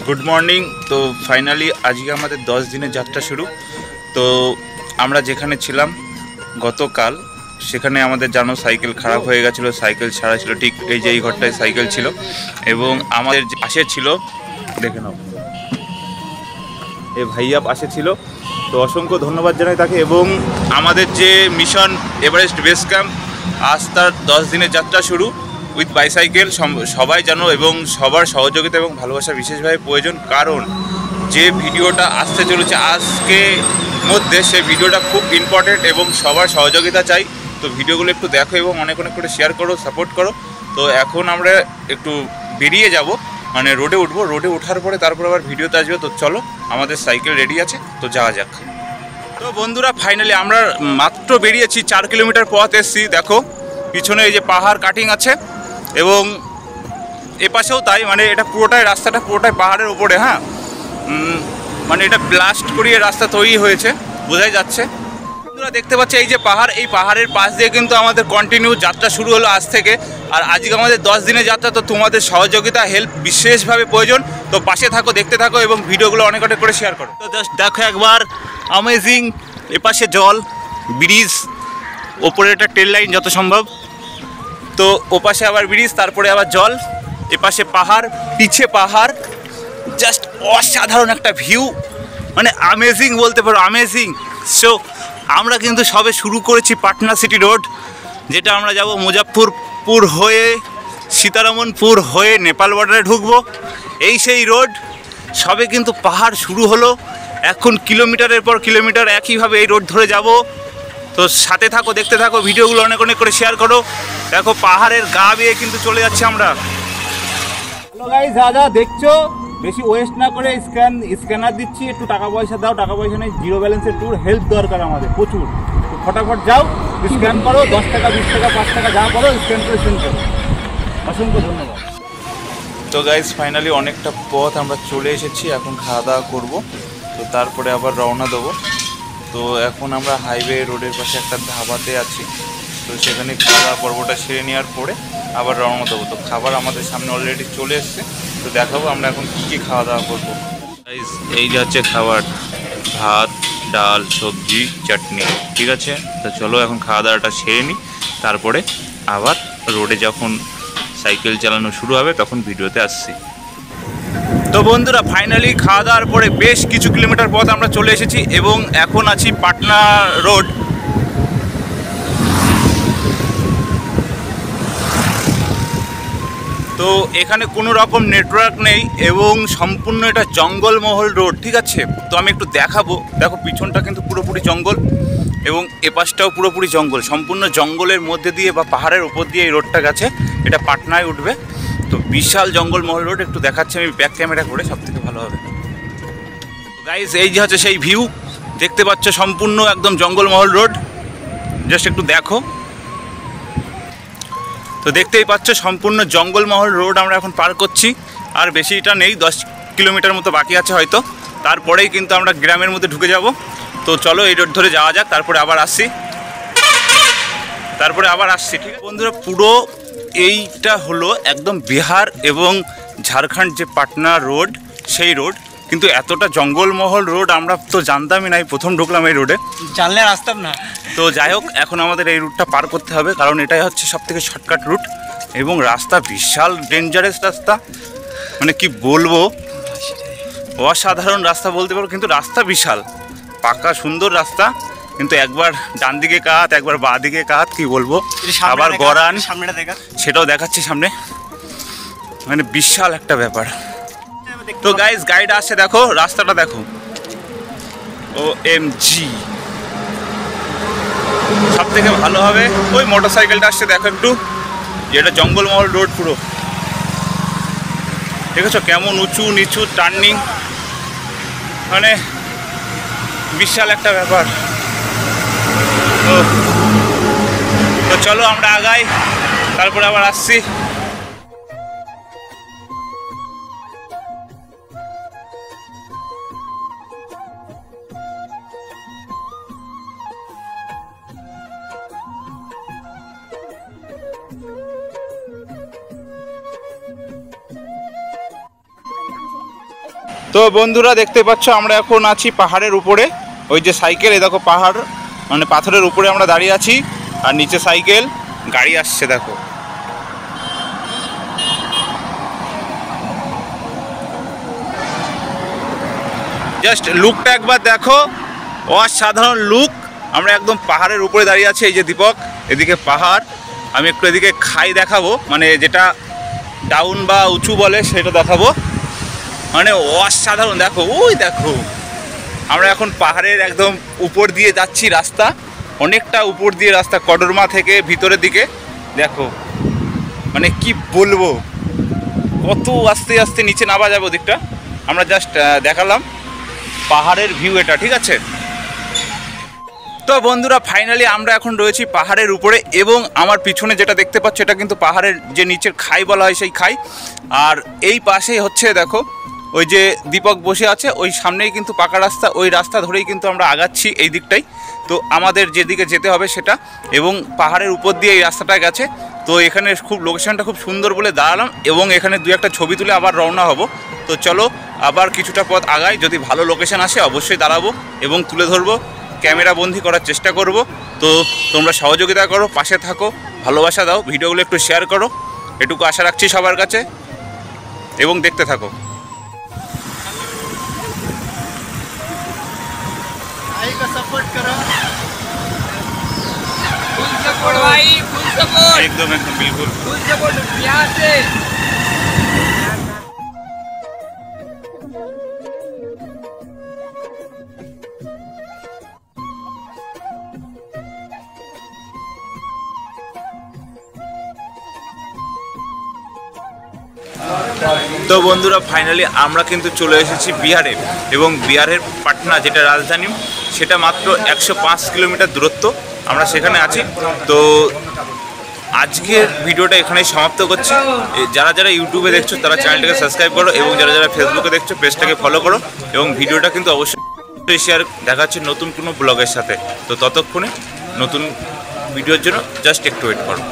Good morning. তো finally আজকে আমাদের 10 দিনের যাত্রা শুরু। তো আমরা যেখানে ছিলাম গতকাল সেখানে আমাদের জানো সাইকেল খারাপ হয়ে গেছিলো, সাইকেল ছাড়া ছিল, ঠিক এই যে এই ঘরটায় সাইকেল ছিল এবং আমাদের পাশে ছিল, দেখে নাও এই ভাইয়া পাশে ছিল। তো অসংখ্য ধন্যবাদ জানাই তাকে। এবং আমাদের যে মিশন এভারেস্ট বেস ক্যাম্প, আজ তার 10 দিনের যাত্রা শুরু উইথ বাইসাইকেল। সবাই জানো এবং সবার সহযোগিতা এবং ভালোবাসা বিশেষভাবে প্রয়োজন, কারণ যে ভিডিওটা আসতে চলেছে আজকে মধ্যে সেই ভিডিওটা খুব ইম্পর্টেন্ট এবং সবার সহযোগিতা চাই। তো ভিডিওগুলো একটু দেখো এবং অনেক অনেক করে শেয়ার করো, সাপোর্ট করো। তো এখন আমরা একটু বেরিয়ে যাব, মানে রোডে উঠবো। রোডে ওঠার পরে তারপর আবার ভিডিওতে আসবে। তো চলো, আমাদের সাইকেল রেডি আছে, তো যাওয়া যাক। তো বন্ধুরা ফাইনালি আমরা মাত্র বেরিয়েছি, 4 কিলোমিটার পথ এসেছি। দেখো পিছনে এই যে পাহাড় কাটিং আছে এবং এপাশেও তাই, মানে এটা পুরোটাই রাস্তাটা পুরোটাই পাহাড়ের উপরে। হ্যাঁ, মানে এটা ব্লাস্ট করিয়ে রাস্তা তৈরি হয়েছে, বোঝাই যাচ্ছে। বন্ধুরা দেখতে পাচ্ছি এই যে পাহাড়, এই পাহাড়ের পাশ দিয়ে কিন্তু আমাদের কন্টিনিউ যাত্রা শুরু হলো আজ থেকে। আর আজকে আমাদের 10 দিনের যাত্রা, তো তোমাদের সহযোগিতা হেল্প বিশেষভাবে প্রয়োজন। তো পাশে থাকো, দেখতে থাকো এবং ভিডিওগুলো অনেক অনেক করে শেয়ার করো। তো জাস্ট দেখো একবার, অ্যামেজিং। এপাশে জল, ব্রিজ, ওপরে একটা ট্রেন লাইন যত সম্ভব, তো ওপাশে আবার ব্রিজ, তারপরে আবার জল, এপাশে পাহাড়, পিছে পাহাড়, জাস্ট অসাধারণ একটা ভিউ, মানে আমেজিং বলতে পারো, আমেজিং। সো আমরা কিন্তু সবে শুরু করেছি পাটনা সিটি রোড, যেটা আমরা যাব মুজাফফরপুর হয়ে, সীতারামনপুর হয়ে নেপাল বর্ডারে ঢুকবো। এই সেই রোড, সবে কিন্তু পাহাড় শুরু হলো, এখন কিলোমিটারের পর কিলোমিটার একইভাবে এই রোড ধরে যাব। তো সাথে থাকো, দেখতে থাকো, ভিডিওগুলো অনেক অনেক করে শেয়ার করো। দেখো পাহাড়ের গা বেয়ে কিন্তু চলে যাচ্ছে আমরা। হ্যালো গাইস, যা দেখছো বেশি ওয়েস্ট না করে স্ক্যানার দিচ্ছি, একটু টাকা পয়সা দাও। টাকা পয়সা নেই, জিরো ব্যালেন্সের ট্যুর, হেল্প দরকার আমাদের প্রচুর। তো ফটাফট যাও, স্ক্যান করো, 10 টাকা 20 টাকা 5 টাকা যা করো স্ক্যান করে সেন্ড করো। অসংখ্য ধন্যবাদ। তো গাইস ফাইনালি অনেকটা পথ আমরা চলে এসেছি, এখন খাওয়া দাওয়া করবো, তো তারপরে আবার রওনা দেবো। তো এখন আমরা হাইওয়ে রোডের পাশে একটা ধাবাতে আছি, তো সেখানে খাওয়া দাওয়া পর্বটা সেরে নেওয়ার পরে আবার রওনা দেবো। তো খাবার আমাদের সামনে অলরেডি চলে এসছে, তো দেখাবো আমরা এখন কী কী খাওয়া দাওয়া করবো। গাইস এই যে হচ্ছে খাবার, ভাত, ডাল, সবজি, চাটনি, ঠিক আছে। তো চলো এখন খাওয়া দাওয়াটা সেরে নিই, তারপরে আবার রোডে যখন সাইকেল চালানো শুরু হবে তখন ভিডিওতে আসছি। তো বন্ধুরা ফাইনালি খাওয়া দাওয়ার পরে বেশ কিছু কিলোমিটার পথ আমরা চলে এসেছি এবং এখন আছি পাটনা রোড। তো এখানে কোনো রকম নেটওয়ার্ক নেই এবং সম্পূর্ণ এটা জঙ্গলমহল রোড, ঠিক আছে। তো আমি একটু দেখাবো। দেখো পিছনটা কিন্তু পুরোপুরি জঙ্গল এবং এপাশটাও পুরোপুরি জঙ্গল, সম্পূর্ণ জঙ্গলের মধ্যে দিয়ে বা পাহাড়ের উপর দিয়ে এই রোডটা গেছে, এটা পাটনায় উঠবে। তো বিশাল জঙ্গলমহল রোড, একটু দেখাচ্ছি আমি ব্যাক ক্যামেরা করে, সব থেকে ভালো হবে। গাইস এই যে হচ্ছে সেই ভিউ, দেখতে পাচ্ছ সম্পূর্ণ একদম জঙ্গলমহল রোড, জাস্ট একটু দেখো। তো দেখতেই পাচ্ছ সম্পূর্ণ জঙ্গলমহল রোড আমরা এখন পার করছি, আর বেশিটা নেই, 10 কিলোমিটার মতো বাকি আছে হয়তো, তারপরেই কিন্তু আমরা গ্রামের মধ্যে ঢুকে যাব। তো চলো এই রোড ধরে যাওয়া যাক, তারপরে আবার আসছি, ঠিক আছে বন্ধুরা। পুরো এইটা হলো একদম বিহার এবং ঝাড়খণ্ড যে পাটনা রোড, সেই রোড, কিন্তু এতটা জঙ্গলমহল রোড আমরা তো জানতামই নাই, প্রথম ঢুকলাম এই রোডে, জানলে আসতাম না। তো যাই হোক এখন আমাদের এই রুটটা পার করতে হবে, কারণ এটাই হচ্ছে সবথেকে শর্টকাট রুট এবং রাস্তা বিশাল ডেঞ্জারাস রাস্তা, মানে কি বলবো, অসাধারণ রাস্তা বলতে পারো, কিন্তু রাস্তা বিশাল পাকা সুন্দর রাস্তা, কিন্তু একবার ডান দিকে কাত একবার বাঁ দিকে কাত, কি বলবো, আবার গড়ান, সামনেটা দেখা, সেটাও দেখাচ্ছি সামনে, মানে বিশাল একটা ব্যাপার। তো গাইস গাইড আসছে, দেখো রাস্তাটা দেখো, OMG সব থেকে ভালো হবে। ওই মোটর সাইকেলটা আসছে দেখো একটু, যেটা জঙ্গলমহল রোড পুরো, দেখেছো কেমন উঁচু নিচু টার্নিং, মানে বিশাল একটা ব্যাপার। তো চলো আমরা আগাই, তারপরে আবার আসছি। তো বন্ধুরা দেখতে পাচ্ছ আমরা এখন আছি পাহাড়ের উপরে। ওই যে সাইকেল, এই দেখো পাহাড় মানে পাথরের উপরে আমরা দাঁড়িয়ে আছি, আর নিচে সাইকেল, গাড়ি আসছে দেখো। জাস্ট লুকটা একবার দেখো, অসাধারণ লুক। আমরা একদম পাহাড়ের উপরে দাঁড়িয়ে আছি। এই যে দীপক, এদিকে পাহাড়, আমি একটু এদিকে খাই দেখাবো, মানে যেটা ডাউন বা উঁচু বলে সেটা দেখাবো। মানে অসাধারণ, দেখো ওই দেখো, আমরা এখন পাহাড়ের একদম উপর দিয়ে যাচ্ছি, রাস্তা অনেকটা উপর দিয়ে রাস্তা, কডরমা থেকে ভিতরের দিকে দেখো। মানে কি বলবো, কত আস্তে আস্তে নিচে নামা যাবে ওদিকটা। আমরা জাস্ট দেখালাম পাহাড়ের ভিউ এটা, ঠিক আছে। তো বন্ধুরা ফাইনালি আমরা এখন রয়েছি পাহাড়ের উপরে, এবং আমার পিছনে যেটা দেখতে পাচ্ছ এটা কিন্তু পাহাড়ের যে নিচের খাই বলা হয় সেই খাই। আর এই পাশেই হচ্ছে দেখো ওই যে দীপক বসে আছে, ওই সামনেই কিন্তু পাকা রাস্তা, ওই রাস্তা ধরেই কিন্তু আমরা আগাচ্ছি এই দিকটাই। তো আমাদের যেদিকে যেতে হবে সেটা, এবং পাহাড়ের উপর দিয়ে এই রাস্তাটা গেছে। তো এখানে খুব লোকেশনটা খুব সুন্দর বলে দাঁড়ালাম, এবং এখানে দু একটা ছবি তুলে আবার রওনা হব। তো চলো আবার কিছুটা পথ আগাই, যদি ভালো লোকেশন আসে অবশ্যই দাঁড়াবো এবং তুলে ধরবো, ক্যামেরা বন্দি করার চেষ্টা করব। তো তোমরা সহযোগিতা করো, পাশে থাকো, ভালোবাসা দাও, ভিডিওগুলো একটু শেয়ার করো, এটুকু আশা রাখছি সবার কাছে, এবং দেখতে থাকো। भाई का सपोर्ट करो, फुल सपोर्ट भाई, फुल सपोर्ट, একদম একদম বিলকুল। फुल सपोर्ट बिहार से। তো বন্ধুরা ফাইনালি আমরা কিন্তু চলে এসেছি বিহারে, এবং বিহারের পাটনা যেটা রাজধানী, সেটা মাত্র 105 কিলোমিটার দূরত্ব, আমরা সেখানে আছি। তো আজকের ভিডিওটা এখানেই সমাপ্ত করছি। যারা যারা ইউটিউবে দেখছো তারা চ্যানেলটাকে সাবস্ক্রাইব করো, এবং যারা যারা ফেসবুকে দেখছো পেজটাকে ফলো করো, এবং ভিডিওটা কিন্তু অবশ্যই শেয়ার। দেখা হচ্ছে নতুন কোনো ব্লগের সাথে। তো ততক্ষণে নতুন ভিডিওর জন্য জাস্ট একটু ওয়েট করো।